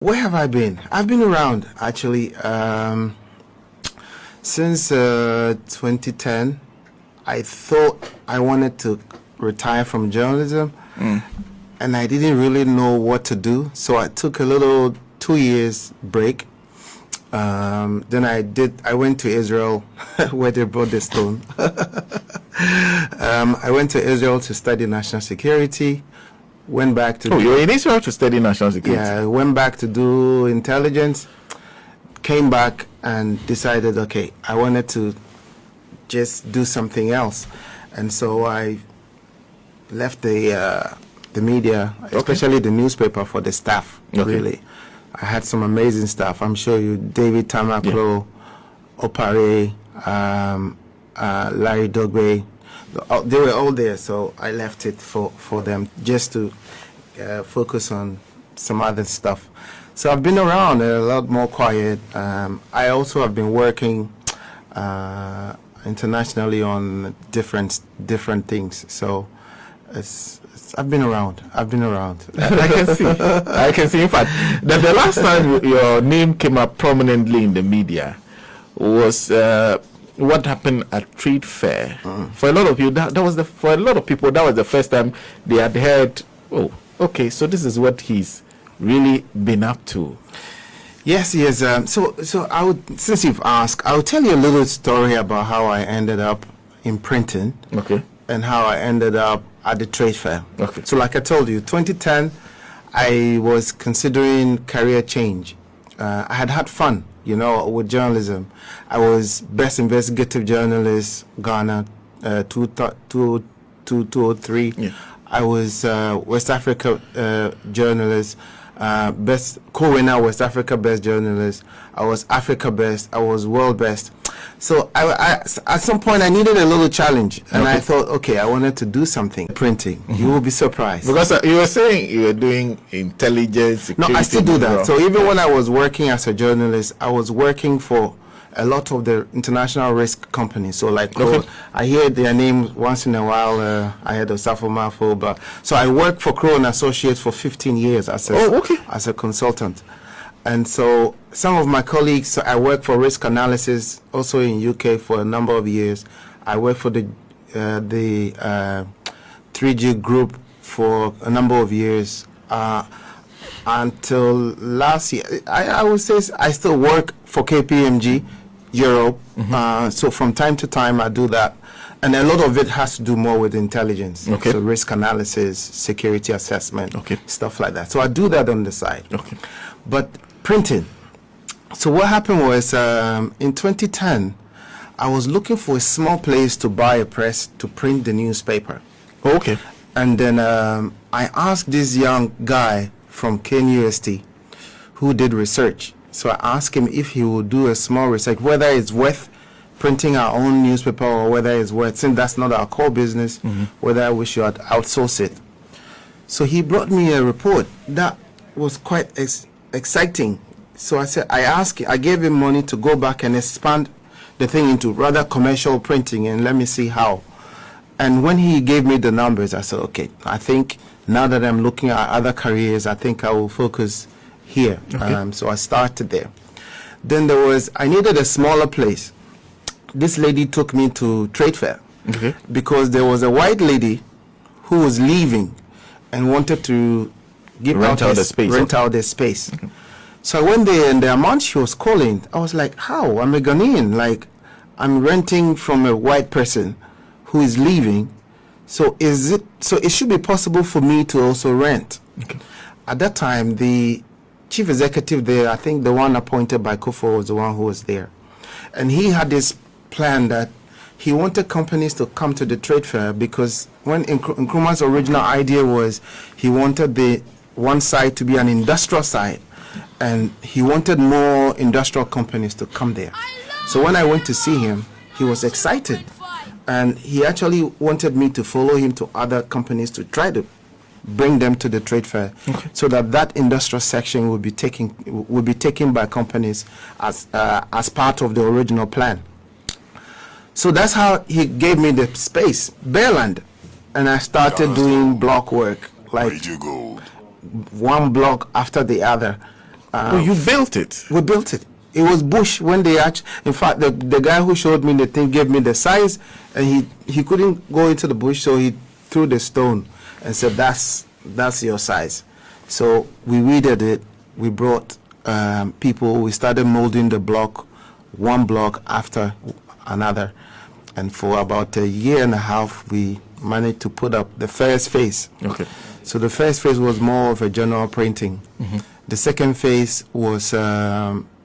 Where have I been? I've been around, actually. Since 2010, I thought I wanted to retire from journalism, and I didn't really know what to do. So I took a little 2 years break. Then I went to Israel, where they brought the stone. I went to Israel to study national security. Went back to... you were in Israel to study national security? Yeah, I went back to do intelligence, came back and decided, okay, I wanted to just do something else. And so I left the media, especially the newspaper, for the staff, really. I had some amazing staff. I'm sure you, David Tamaklo, Opare, Larry Dogbe, they were all there, so I left it for them just to focus on some other stuff. So I've been around a lot more quiet. I also have been working internationally on different things. So I've been around. I can see. In fact, that the last time your name came up prominently in the media was what happened at Trade Fair. For a lot of you, for a lot of people, that was the first time they had heard. Oh, okay, so this is what he's really been up to. Yes. So I would, since you've asked, I'll tell you a little story about how I ended up in printing. Okay. And how I ended up at the Trade Fair. Okay. So like I told you, 2010, I was considering career change. I had fun, with journalism. I was best investigative journalist, Ghana, 2003. Yeah. I was West Africa journalist, best co-winner, West Africa best journalist. I was Africa best. I was world best. So I at some point I needed a little challenge, and I thought, okay, I wanted to do something. Printing. You will be surprised. Because you were saying you were doing intelligence, security. No, I still do that. So even when I was working as a journalist, I was working for a lot of the international risk companies. So like, I hear their names once in a while. I heard of Safo Mafo, but so I worked for Crowe and Associates for 15 years as a consultant. And so some of my colleagues, so I worked for risk analysis also in UK for a number of years. I worked for the 3G group for a number of years until last year. I would say I still work for KPMG Europe. So from time to time I do that. And a lot of it has to do more with intelligence. So risk analysis, security assessment, stuff like that. So I do that on the side. But printing. So what happened was in 2010, I was looking for a small place to buy a press to print the newspaper. And then I asked this young guy from KNUST who did research. So I asked him if he would do a small research, whether it's worth printing our own newspaper or whether it's worth, since that's not our core business, whether we should outsource it. So he brought me a report that was quite exciting. So I gave him money to go back and expand the thing into rather commercial printing, and let me see how. And when he gave me the numbers, I said, okay, I think now that I'm looking at other careers, I think I will focus here. So I started there. Then I needed a smaller place. This lady took me to Trade Fair because there was a white lady who was leaving and wanted to rent out the space. So I went there, and the amount she was calling, I was like, how? I'm a Ghanaian. Like, I'm renting from a white person who is leaving. So it should be possible for me to also rent. At that time, the chief executive there, I think the one appointed by Kofo was the one who was there. And he had this plan that he wanted companies to come to the Trade Fair because when Nkrumah's original idea was he wanted the one side to be an industrial side, and he wanted more industrial companies to come there. So when I went to see him, he was excited, and he actually wanted me to follow him to other companies to try to bring them to the Trade Fair, so that industrial section would be taken by companies as part of the original plan. So that's how he gave me the space, Bearland, and I started doing block work, like one block after the other. You built it. We built it. It was bush when they actually. In fact, the guy who showed me the thing gave me the size, and he couldn't go into the bush, so he threw the stone and said, "That's your size." So we weeded it. We brought people. We started molding the block, one block after another, and for about a year and a half, we managed to put up the first phase. Okay. So the first phase was more of a general printing. The second phase was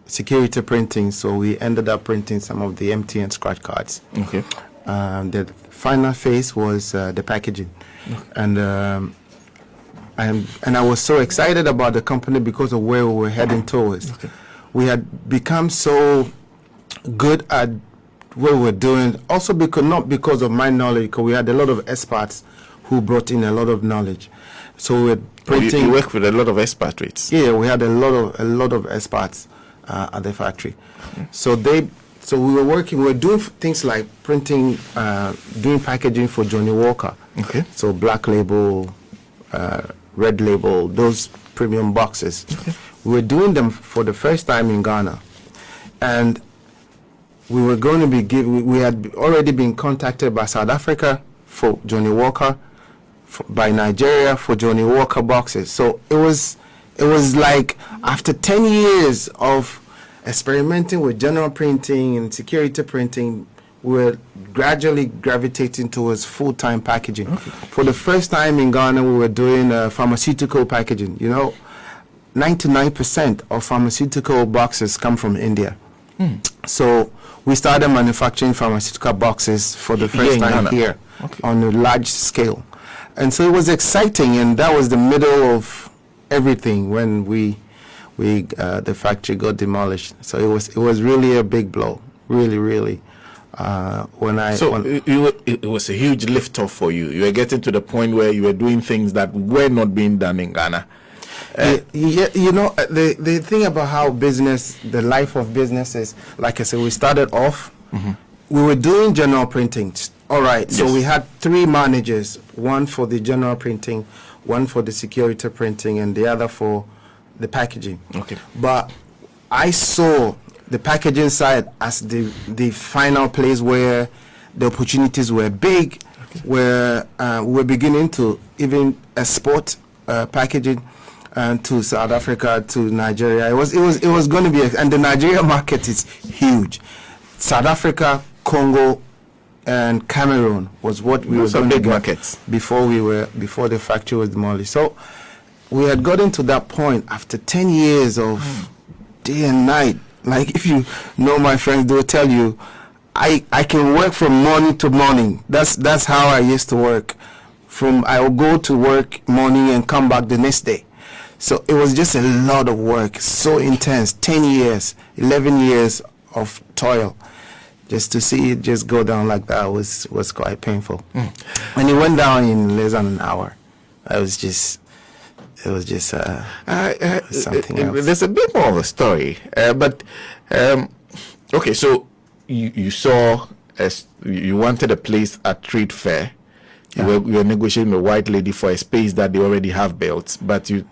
security printing. So we ended up printing some of the empty and scratch cards. Okay. The final phase was the packaging, and I was so excited about the company because of where we were heading towards. Okay. We had become so good at what we were doing, also not because of my knowledge, because we had a lot of experts who brought in a lot of knowledge. So we were printing. You work with a lot of expatriates. Yeah, we had a lot of experts at the factory. So we were working. We were doing things like printing, doing packaging for Johnny Walker. Okay. So black label, red label, those premium boxes. Okay. We were doing them for the first time in Ghana, and we were going to be we had already been contacted by South Africa for Johnny Walker, by Nigeria for Johnny Walker boxes. So it was like after 10 years of experimenting with general printing and security printing, we were gradually gravitating towards full-time packaging. Okay. For the first time in Ghana, we were doing pharmaceutical packaging. 99% of pharmaceutical boxes come from India. So we started manufacturing pharmaceutical boxes for the first time here on a large scale. And so it was exciting, and that was the middle of everything when the factory got demolished. So it was really a big blow, really. It was a huge lift off for you. You were getting to the point where you were doing things that were not being done in Ghana. The thing about how the life of business is, like I said, we started off, we were doing general printing. All right, so we had 3 managers, one for the general printing, one for the security printing, and the other for the packaging. Okay. But I saw the packaging side as the final place where the opportunities were big, where we were beginning to even export packaging to South Africa, to Nigeria. It was going to be, and the Nigeria market is huge. South Africa, Congo, and Cameroon was what we were going to get markets before the factory was demolished. So we had gotten to that point after 10 years of day and night. Like, if you know my friends, they will tell you, I can work from morning to morning. That's how I used to work. I will go to work morning and come back the next day. So it was just a lot of work, so intense. 10 years, 11 years of toil. Just to see it just go down like that was quite painful. And it went down in less than an hour. It was just something else. There's a bit more of a story, but okay. So you saw you wanted a place at trade fair. You were negotiating with a white lady for a space that they already have built, but you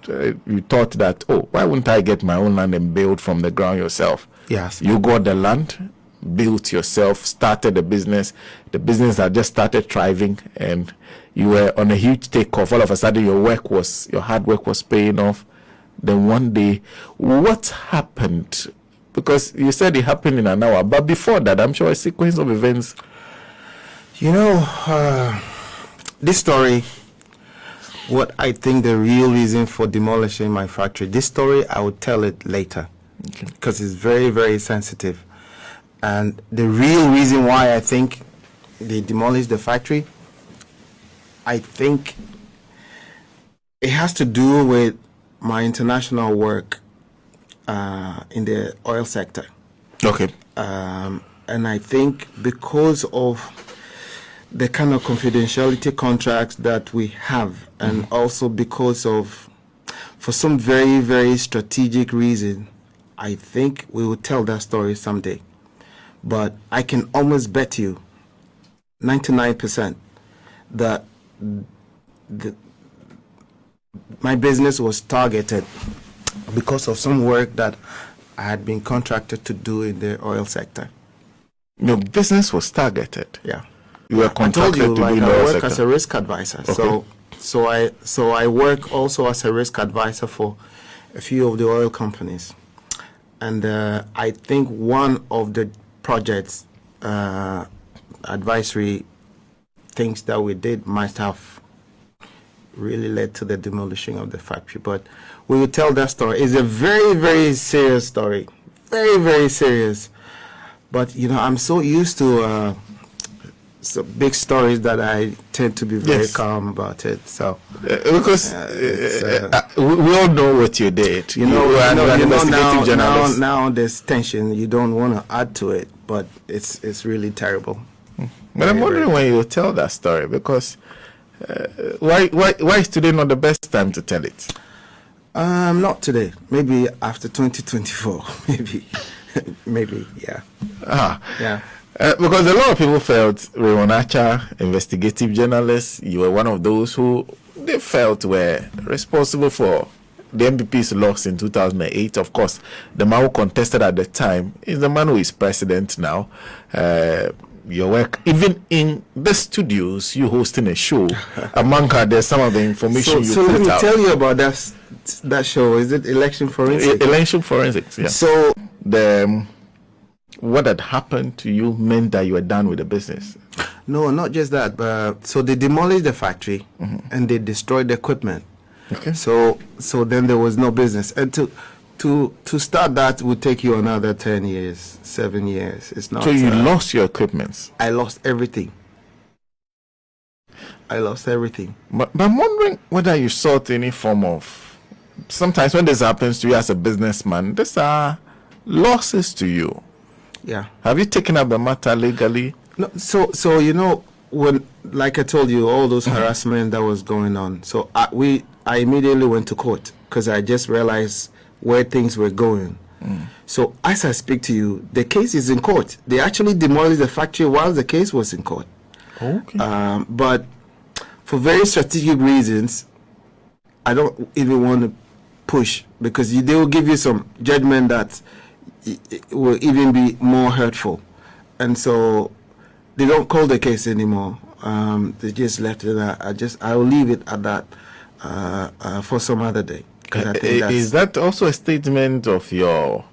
thought that, why wouldn't I get my own land and build from the ground yourself? Yes. You got the land, built yourself, started the business. The business had just started thriving, and you were on a huge takeoff. All of a sudden, your hard work was paying off. Then one day, what happened? Because you said it happened in an hour, but before that, I'm sure a sequence of events. This story, what I think the real reason for demolishing my factory, this story, I will tell it later, because it's very, very sensitive. And the real reason why I think they demolished the factory, I think it has to do with my international work in the oil sector. Okay. And I think because of the kind of confidentiality contracts that we have, and also because of, for some very, very strategic reason, I think we will tell that story someday. But I can almost bet you 99% that my business was targeted because of some work that I had been contracted to do in the oil sector. Your business was targeted. Yeah. You were I told contracted you, to do like, in the I oil work sector. as a risk advisor. Okay. So I work also as a risk advisor for a few of the oil companies. And I think one of the projects, advisory things that we did might have really led to the demolition of the factory. But we will tell that story. It's a very, very serious story. Very, very serious. But, you know, I'm so used to big stories that I tend to be very calm about it. So because we all know what you did. You know, investigative journalist. now there's tension. You don't want to add to it, but it's really terrible. But I'm wondering when you tell that story, because why is today not the best time to tell it? Not today. Maybe after 2024. maybe, yeah. Yeah. Because a lot of people felt Raymond Archer, investigative journalist, you were one of those who they felt were responsible for the MPP's loss in 2008. Of course, the man who contested at the time is the man who is president now. Your work, even in the studios, you hosting a show. Among others, some of the information you so put let me out. tell you about that show. Is it Election Forensics? Election Forensics, yeah. So what had happened to you meant that you were done with the business. No, not just that. But so they demolished the factory and they destroyed the equipment. Okay. So then there was no business. And to start that would take you another 10 years, 7 years. It's not. So you lost your equipment. I lost everything. But I'm wondering whether you sought any form of. Sometimes when this happens to you as a businessman, these are losses to you. Yeah. Have you taken up the matter legally? No, so you know, when, like I told you, all those harassment that was going on. So I immediately went to court because I just realized where things were going. So as I speak to you, the case is in court. They actually demolished the factory while the case was in court. Okay. But for very strategic reasons, I don't even want to push because they will give you some judgment that it will even be more hurtful, and so they don't call the case anymore. They just left it. I will leave it at that for some other day. I think Is that also a statement of your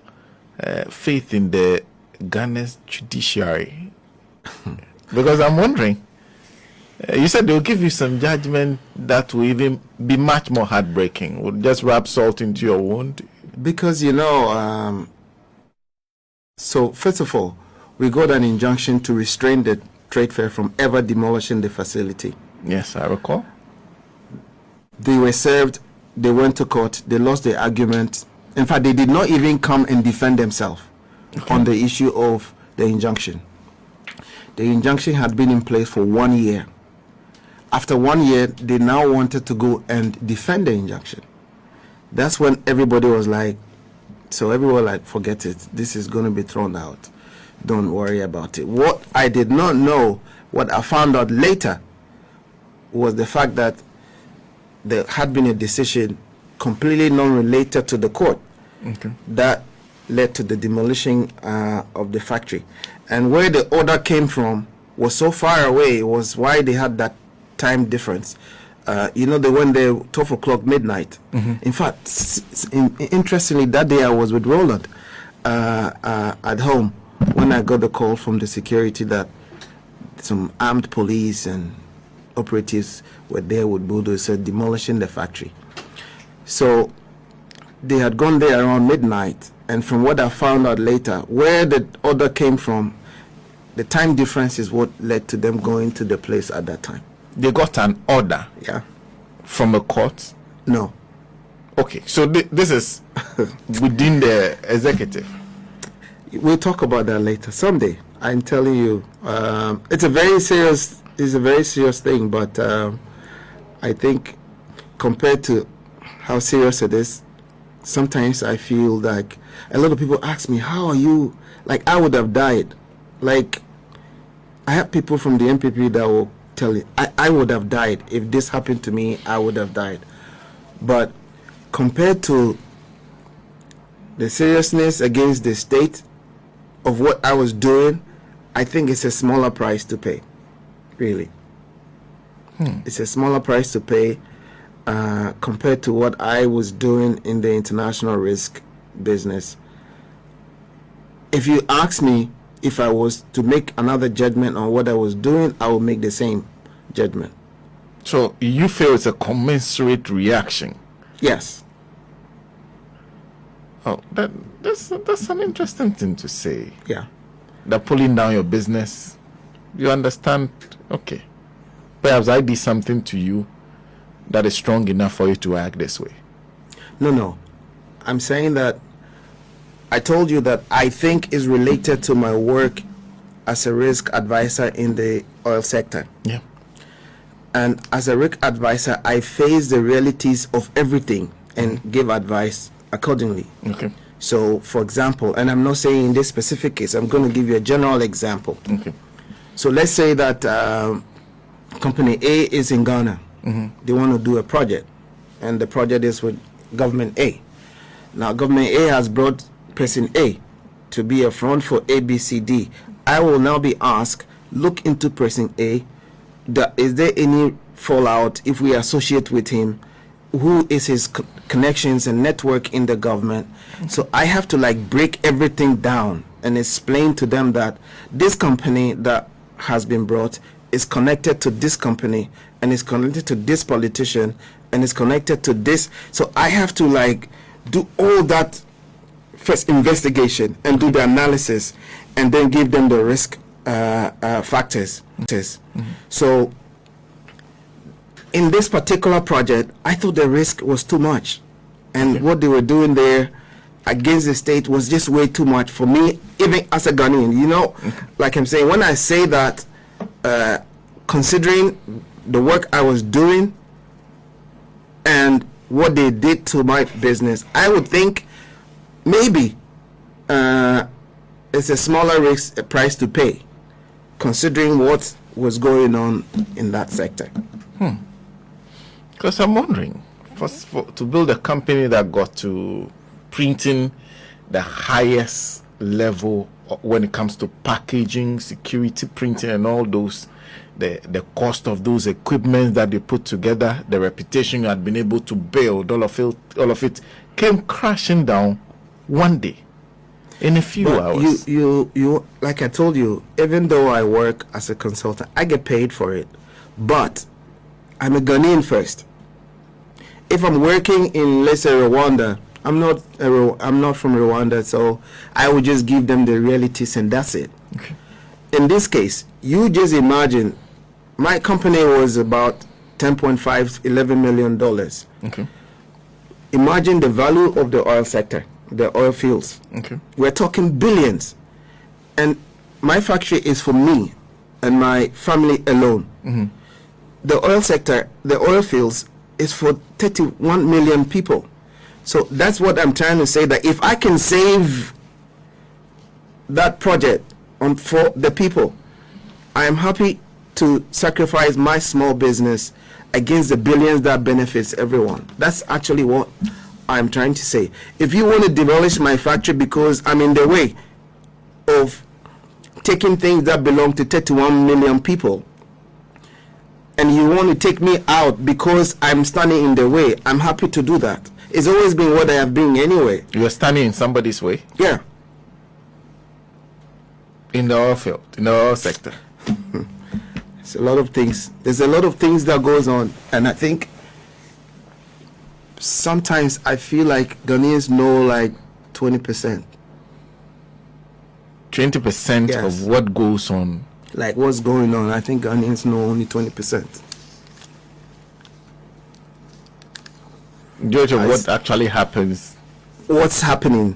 faith in the Ghana's judiciary? Because I'm wondering, you said they'll give you some judgment that will even be much more heartbreaking. Will just rub salt into your wound. Because you know. So first of all, we got an injunction to restrain the trade fair from ever demolishing the facility. Yes, I recall. They were served. They went to court. They lost the argument. In fact, they did not even come and defend themselves on the issue of the injunction. The injunction had been in place for 1 year. After 1 year, they now wanted to go and defend the injunction. That's when everybody was like, forget it. This is going to be thrown out. Don't worry about it. What I did not know, what I found out later, was the fact that there had been a decision completely non-related to the court that led to the demolition of the factory. And where the order came from was so far away. It was why they had that time difference. They went there 12 o'clock midnight. In fact, interestingly, that day I was with Roland at home when I got the call from the security that some armed police and operatives were there with bulldozers demolishing the factory. So they had gone there around midnight, and from what I found out later, where the order came from, the time difference is what led to them going to the place at that time. They got an order. Yeah. From a court? No. Okay, so this is within the executive. We'll talk about that later someday. I'm telling you, it's a very serious thing. But I think compared to how serious it is, sometimes I feel like a lot of people ask me, "How are you?" Like I would have died. Like I have people from the MPP that will tell you, I would have died if this happened to me. I would have died. But compared to the seriousness against the state of what I was doing, I think it's a smaller price to pay. Really. It's a smaller price to pay compared to what I was doing in the international risk business. If you ask me if I was to make another judgment on what I was doing, I would make the same judgment. So you feel it's a commensurate reaction? Yes. Oh, that's an interesting thing to say. Yeah. That pulling down your business, you understand? Okay. Perhaps I did something to you that is strong enough for you to act this way. No. I'm saying that I told you that I think is related to my work as a risk advisor in the oil sector. Yeah. And as a risk advisor, I face the realities of everything and give advice accordingly. Okay. So, for example, and I'm not saying in this specific case, I'm going to give you a general example. Okay. So let's say that company A is in Ghana. They want to do a project, and the project is with government A. Now, government A has brought person A to be a front for ABCD. I will now be asked, look into person A. Is there any fallout if we associate with him? Who is his connections and network in the government? So I have to break everything down and explain to them that this company that has been brought is connected to this company and is connected to this politician and is connected to this. So I have to do all that first investigation and do the analysis and then give them the risk factors. So in this particular project, I thought the risk was too much. And what they were doing there against the state was just way too much for me, even as a Ghanaian. Like I'm saying, when I say that, considering the work I was doing and what they did to my business, I would think maybe it's a smaller risk price to pay, considering what was going on in that sector. Because I'm wondering, to build a company that got to printing the highest level when it comes to packaging, security printing, and all those, the cost of those equipment that they put together, the reputation you had been able to build, all of it came crashing down one day in a few hours. You like I told you, even though I work as a consultant, I get paid for it, but I'm a Ghanaian first. If I'm working in, let's say, Rwanda, I'm not from Rwanda, so I would just give them the realities and that's it. Okay. In this case, you just imagine, my company was about $10.5-11 million. Okay. Imagine the value of the oil sector, the oil fields. Okay. We're talking billions. And my factory is for me and my family alone. The oil sector, the oil fields, is for 31 million people. So that's what I'm trying to say, that if I can save that project for the people, I am happy to sacrifice my small business against the billions that benefits everyone. That's actually what I'm trying to say. If you want to demolish my factory because I'm in the way of taking things that belong to 31 million people, and you want to take me out because I'm standing in the way, I'm happy to do that. It's always been what I have been anyway. You're standing in somebody's way? Yeah. In the oil field, in the oil sector. It's a lot of things. There's a lot of things that goes on. And I think sometimes I feel like Ghanaians know 20%. 20% Yes. of what goes on. Like what's going on, I think Ghanaians know only 20%. Judge of what actually happens. What's happening.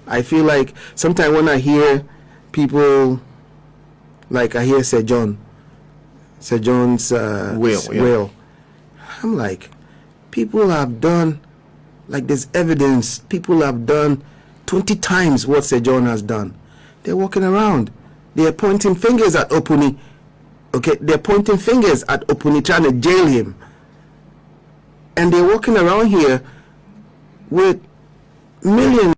I feel like sometimes when I hear people, like I hear Sir John's will, I'm like, people have done, there's evidence, people have done 20 times what Sir John has done. They're walking around. They're pointing fingers at Opuni. Okay, they're pointing fingers at Opuni, trying to jail him. And they're walking around here with millions